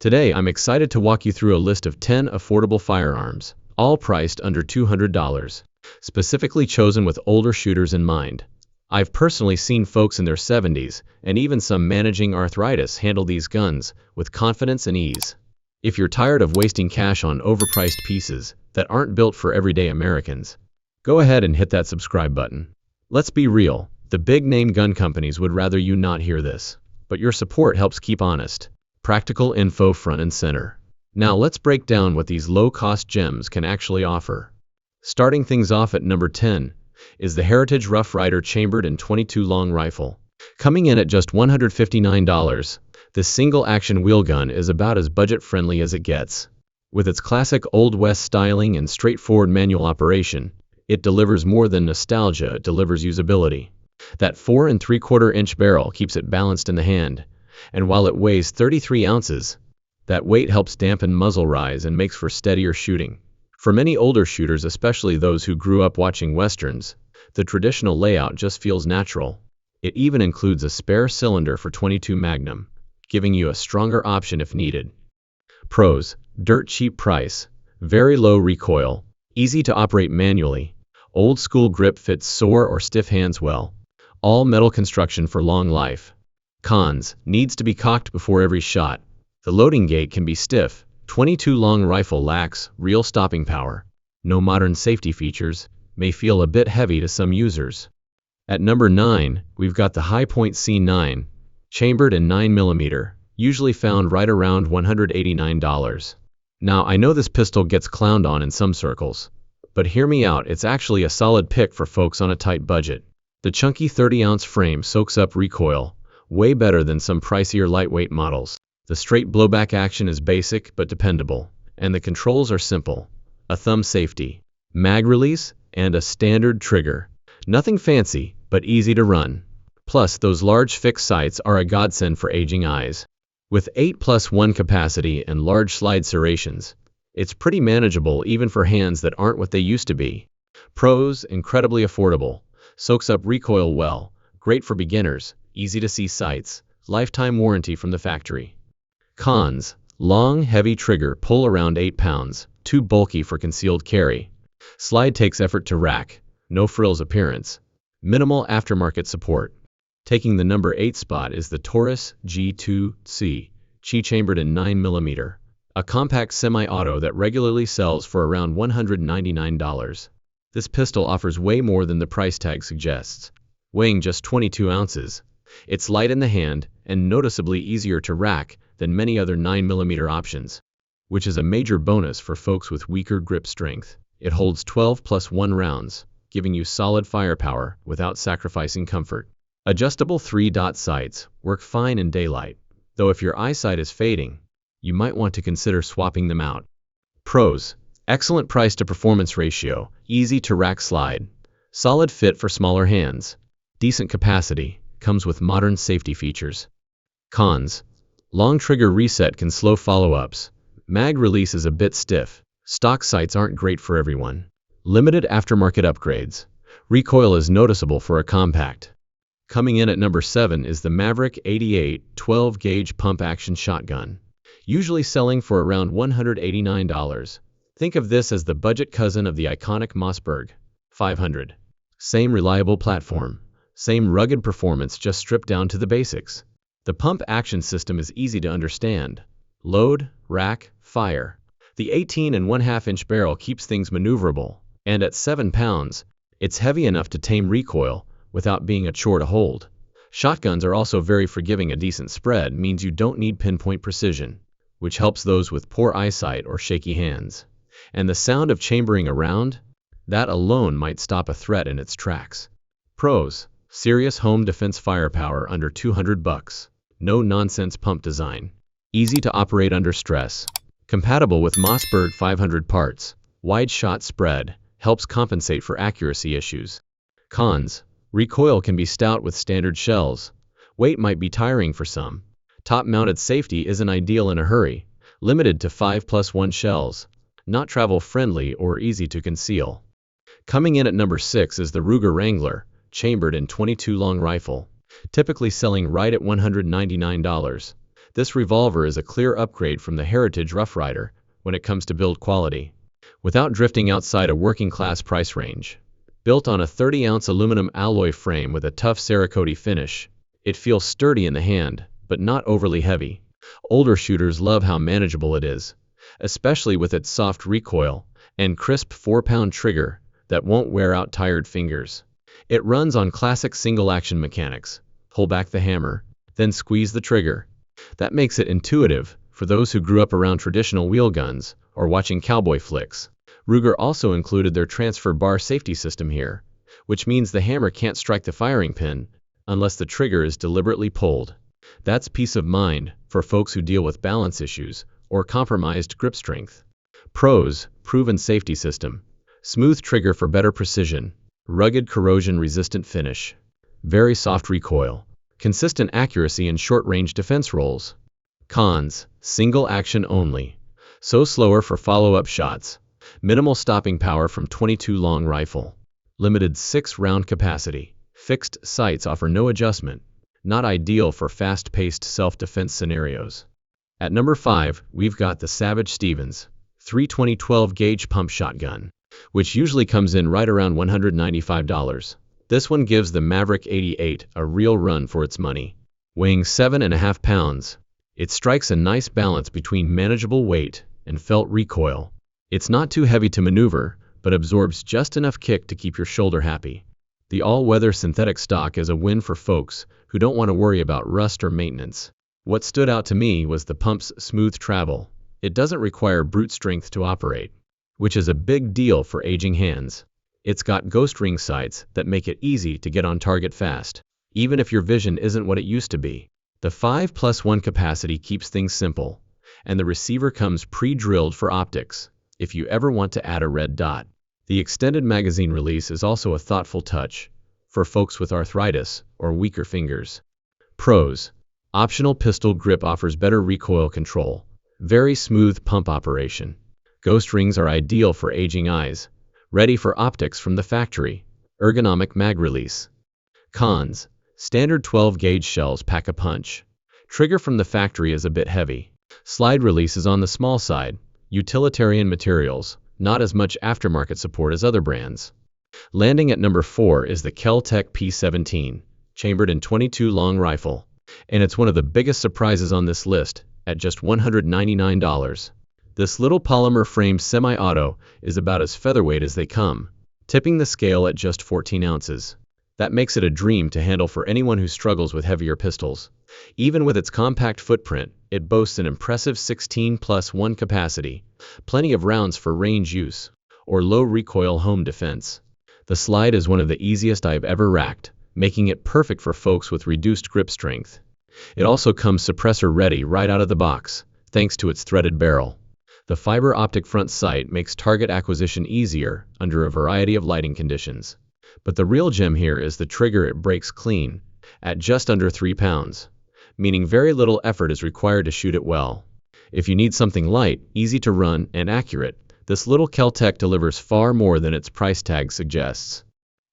Today, I'm excited to walk you through a list of 10 affordable firearms, all priced under $200, specifically chosen with older shooters in mind. I've personally seen folks in their 70s, and even some managing arthritis, handle these guns with confidence and ease. If you're tired of wasting cash on overpriced pieces that aren't built for everyday Americans, go ahead and hit that subscribe button. Let's be real, the big-name gun companies would rather you not hear this, but your support helps keep honest, practical info front and center. Now let's break down what these low-cost gems can actually offer. Starting things off at number 10 is the Heritage Rough Rider chambered in .22 long rifle. Coming in at just $159, this single-action wheel gun is about as budget-friendly as it gets. With its classic Old West styling and straightforward manual operation, it delivers more than nostalgia, it delivers usability. That 4 3/4-inch barrel keeps it balanced in the hand, and while it weighs 33 ounces, that weight helps dampen muzzle rise and makes for steadier shooting. For many older shooters, especially those who grew up watching westerns, the traditional layout just feels natural. It even includes a spare cylinder for .22 Magnum, giving you a stronger option if needed. Pros: dirt cheap price, very low recoil, easy to operate manually, old school grip fits sore or stiff hands well, all metal construction for long life. Cons: needs to be cocked before every shot. The loading gate can be stiff. .22 long rifle lacks real stopping power. No modern safety features, may feel a bit heavy to some users. At number 9, we've got the Hi-Point C9, chambered in 9mm, usually found right around $189. Now, I know this pistol gets clowned on in some circles, but hear me out, it's actually a solid pick for folks on a tight budget. The chunky 30-ounce frame soaks up recoil, way better than some pricier lightweight models. The straight blowback action is basic but dependable, and the controls are simple. A thumb safety, mag release, and a standard trigger. Nothing fancy, but easy to run. Plus, those large fixed sights are a godsend for aging eyes. With 8+1 capacity and large slide serrations, it's pretty manageable even for hands that aren't what they used to be. Pros: incredibly affordable, soaks up recoil well, great for beginners, easy to see sights, lifetime warranty from the factory. Cons: long, heavy trigger pull around 8 pounds, too bulky for concealed carry. Slide takes effort to rack, no frills appearance. Minimal aftermarket support. Taking the number 8 spot is the Taurus G2C, chambered in 9mm, a compact semi-auto that regularly sells for around $199. This pistol offers way more than the price tag suggests. Weighing just 22 ounces, it's light in the hand and noticeably easier to rack than many other 9mm options, which is a major bonus for folks with weaker grip strength. It holds 12+1 rounds, giving you solid firepower without sacrificing comfort. Adjustable 3-dot sights work fine in daylight, though if your eyesight is fading, you might want to consider swapping them out. Pros: excellent price to performance ratio, easy to rack slide, solid fit for smaller hands, decent capacity, comes with modern safety features. Cons: long trigger reset can slow follow-ups, mag release is a bit stiff, stock sights aren't great for everyone, limited aftermarket upgrades, recoil is noticeable for a compact. Coming in at number 7 is the Maverick 88 12-gauge pump-action shotgun, usually selling for around $189. Think of this as the budget cousin of the iconic Mossberg 500. Same reliable platform, same rugged performance, just stripped down to the basics. The pump-action system is easy to understand. Load, rack, fire. The 18.5-inch barrel keeps things maneuverable, and at 7 pounds, it's heavy enough to tame recoil without being a chore to hold. Shotguns are also very forgiving. A decent spread means you don't need pinpoint precision, which helps those with poor eyesight or shaky hands. And the sound of chambering around, that alone might stop a threat in its tracks. Pros: serious home defense firepower under $200. No nonsense pump design. Easy to operate under stress. Compatible with Mossberg 500 parts. Wide shot spread, helps compensate for accuracy issues. Cons: recoil can be stout with standard shells. Weight might be tiring for some. Top-mounted safety isn't ideal in a hurry. Limited to 5+1 shells. Not travel-friendly or easy to conceal. Coming in at number 6 is the Ruger Wrangler, chambered in .22 long rifle, typically selling right at $199. This revolver is a clear upgrade from the Heritage Rough Rider when it comes to build quality, without drifting outside a working-class price range. Built on a 30-ounce aluminum alloy frame with a tough Cerakote finish, it feels sturdy in the hand, but not overly heavy. Older shooters love how manageable it is, especially with its soft recoil and crisp 4-pound trigger that won't wear out tired fingers. It runs on classic single-action mechanics. Pull back the hammer, then squeeze the trigger. That makes it intuitive for those who grew up around traditional wheel guns or watching cowboy flicks. Ruger also included their transfer bar safety system here, which means the hammer can't strike the firing pin unless the trigger is deliberately pulled. That's peace of mind for folks who deal with balance issues or compromised grip strength. Pros: proven safety system, smooth trigger for better precision, rugged corrosion-resistant finish, very soft recoil, consistent accuracy in short-range defense rolls. Cons: single action only, so slower for follow-up shots, minimal stopping power from .22 long rifle, limited 6-round capacity, fixed sights offer no adjustment, not ideal for fast-paced self-defense scenarios. At number 5, we've got the Savage Stevens 320 12-gauge pump shotgun, which usually comes in right around $195. This one gives the Maverick 88 a real run for its money. Weighing 7.5 pounds, it strikes a nice balance between manageable weight and felt recoil. It's not too heavy to maneuver, but absorbs just enough kick to keep your shoulder happy. The all-weather synthetic stock is a win for folks who don't want to worry about rust or maintenance. What stood out to me was the pump's smooth travel. It doesn't require brute strength to operate, which is a big deal for aging hands. It's got ghost ring sights that make it easy to get on target fast, even if your vision isn't what it used to be. The 5+1 capacity keeps things simple, and the receiver comes pre-drilled for optics, if you ever want to add a red dot. The extended magazine release is also a thoughtful touch for folks with arthritis or weaker fingers. Pros: optional pistol grip offers better recoil control, very smooth pump operation. Ghost rings are ideal for aging eyes, ready for optics from the factory. Ergonomic mag release. Cons: standard 12-gauge shells pack a punch. Trigger from the factory is a bit heavy. Slide release is on the small side. Utilitarian materials, not as much aftermarket support as other brands. Landing at number 4 is the Kel-Tec P17, chambered in .22 long rifle, and it's one of the biggest surprises on this list at just $199. This little polymer frame semi-auto is about as featherweight as they come, tipping the scale at just 14 ounces. That makes it a dream to handle for anyone who struggles with heavier pistols. Even with its compact footprint, it boasts an impressive 16+1 capacity, plenty of rounds for range use, or low recoil home defense. The slide is one of the easiest I've ever racked, making it perfect for folks with reduced grip strength. It also comes suppressor ready right out of the box, thanks to its threaded barrel. The fiber optic front sight makes target acquisition easier under a variety of lighting conditions. But the real gem here is the trigger. It breaks clean, at just under 3 pounds, meaning very little effort is required to shoot it well. If you need something light, easy to run, and accurate, this little Kel-Tec delivers far more than its price tag suggests.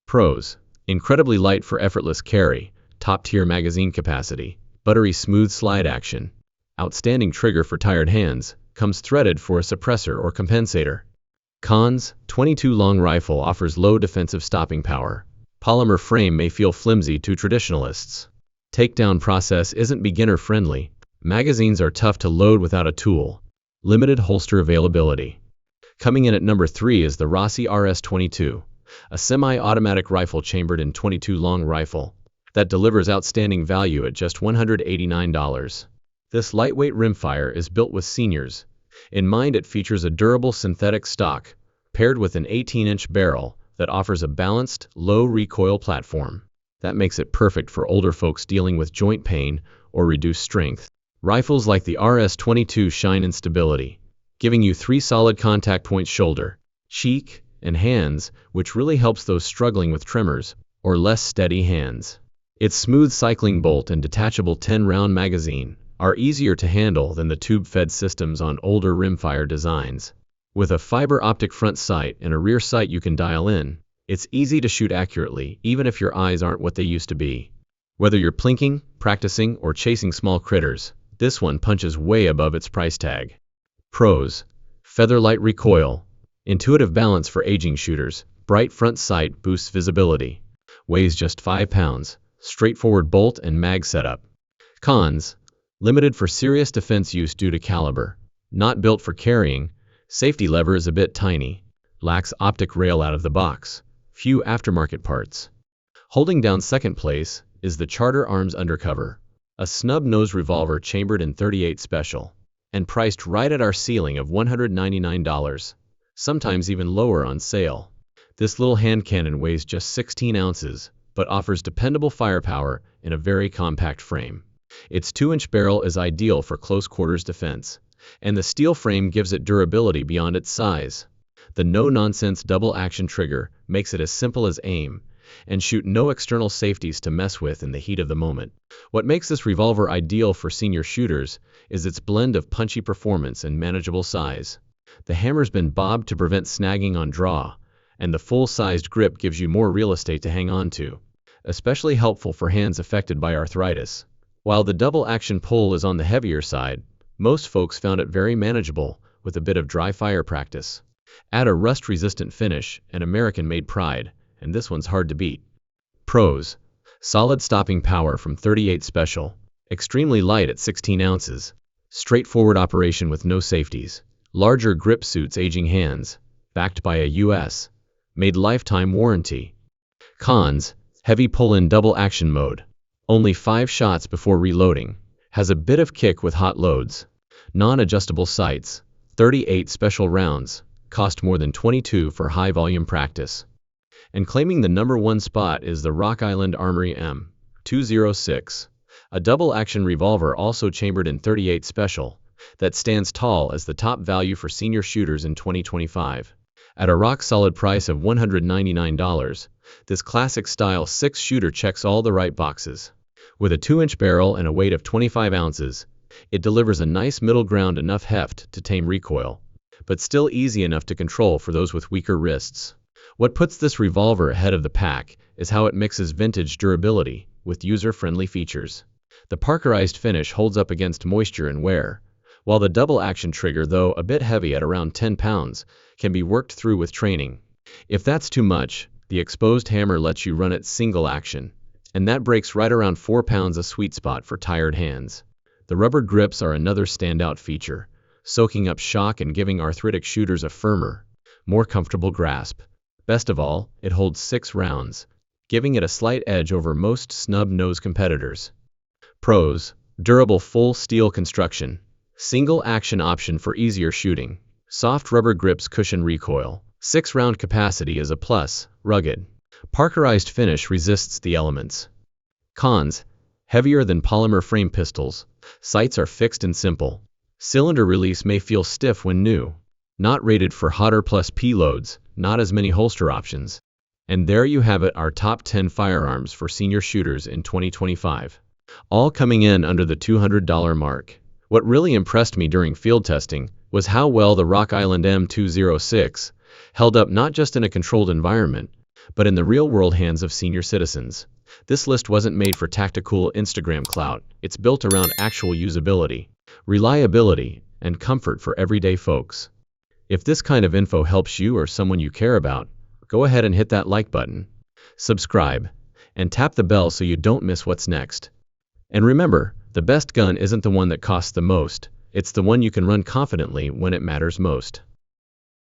Pros: incredibly light for effortless carry, top-tier magazine capacity, buttery smooth slide action, outstanding trigger for tired hands, comes threaded for a suppressor or compensator. Cons: .22 long rifle offers low defensive stopping power. Polymer frame may feel flimsy to traditionalists. Takedown process isn't beginner-friendly. Magazines are tough to load without a tool. Limited holster availability. Coming in at number 3 is the Rossi RS-22, a semi-automatic rifle chambered in .22 long rifle that delivers outstanding value at just $189. This lightweight rimfire is built with seniors in mind. It features a durable synthetic stock paired with an 18-inch barrel that offers a balanced, low-recoil platform. That makes it perfect for older folks dealing with joint pain or reduced strength. Rifles like the RS-22 shine in stability, giving you 3 solid contact points: shoulder, cheek, and hands, which really helps those struggling with tremors or less steady hands. Its smooth cycling bolt and detachable 10-round magazine are easier to handle than the tube-fed systems on older rimfire designs. With a fiber optic front sight and a rear sight you can dial in, it's easy to shoot accurately even if your eyes aren't what they used to be. Whether you're plinking, practicing, or chasing small critters, This one punches way above its price tag. Pros: featherlight recoil, intuitive balance for aging shooters, bright front sight boosts visibility, weighs just 5 pounds, straightforward bolt and mag setup. Cons: limited for serious defense use due to caliber, not built for carrying, safety lever is a bit tiny, lacks optic rail out of the box, few aftermarket parts. Holding down second place is the Charter Arms Undercover, a snub-nose revolver chambered in .38 Special, and priced right at our ceiling of $199, sometimes even lower on sale. This little hand cannon weighs just 16 ounces, but offers dependable firepower in a very compact frame. Its 2-inch barrel is ideal for close quarters defense, and the steel frame gives it durability beyond its size. The no-nonsense double-action trigger makes it as simple as aim and shoot, no external safeties to mess with in the heat of the moment. What makes this revolver ideal for senior shooters is its blend of punchy performance and manageable size. The hammer's been bobbed to prevent snagging on draw, and the full-sized grip gives you more real estate to hang on to, especially helpful for hands affected by arthritis. While the double-action pull is on the heavier side, most folks found it very manageable with a bit of dry fire practice. Add a rust-resistant finish and American-made pride, and this one's hard to beat. Pros: solid stopping power from .38 Special, extremely light at 16 ounces, straightforward operation with no safeties, larger grip suits aging hands, backed by a U.S. made lifetime warranty. Cons: heavy pull-in double-action mode, only 5 shots before reloading, has a bit of kick with hot loads, non-adjustable sights, .38 Special rounds, cost more than $22 for high-volume practice. And claiming the #1 spot is the Rock Island Armory M206, a double-action revolver also chambered in .38 Special, that stands tall as the top value for senior shooters in 2025. At a rock-solid price of $199, this classic-style 6-shooter checks all the right boxes. With a 2-inch barrel and a weight of 25 ounces, it delivers a nice middle ground, enough heft to tame recoil, but still easy enough to control for those with weaker wrists. What puts this revolver ahead of the pack is how it mixes vintage durability with user-friendly features. The parkerized finish holds up against moisture and wear, while the double-action trigger, though a bit heavy at around 10 pounds, can be worked through with training. If that's too much, the exposed hammer lets you run it single action, and that breaks right around 4 pounds, a sweet spot for tired hands. The rubber grips are another standout feature, soaking up shock and giving arthritic shooters a firmer, more comfortable grasp. Best of all, it holds 6 rounds, giving it a slight edge over most snub-nose competitors. Pros: durable full steel construction, single action option for easier shooting, soft rubber grips cushion recoil, 6-round capacity is a plus, rugged, parkerized finish resists the elements. Cons: heavier than polymer frame pistols, sights are fixed and simple, cylinder release may feel stiff when new, not rated for hotter plus P loads, not as many holster options. And there you have it, our top 10 firearms for senior shooters in 2025. All coming in under the $200 mark. What really impressed me during field testing was how well the Rock Island M206 held up, not just in a controlled environment, but in the real-world hands of senior citizens. This list wasn't made for tactical Instagram clout. It's built around actual usability, reliability, and comfort for everyday folks. If this kind of info helps you or someone you care about, go ahead and hit that like button, subscribe, and tap the bell so you don't miss what's next. And remember, the best gun isn't the one that costs the most, it's the one you can run confidently when it matters most.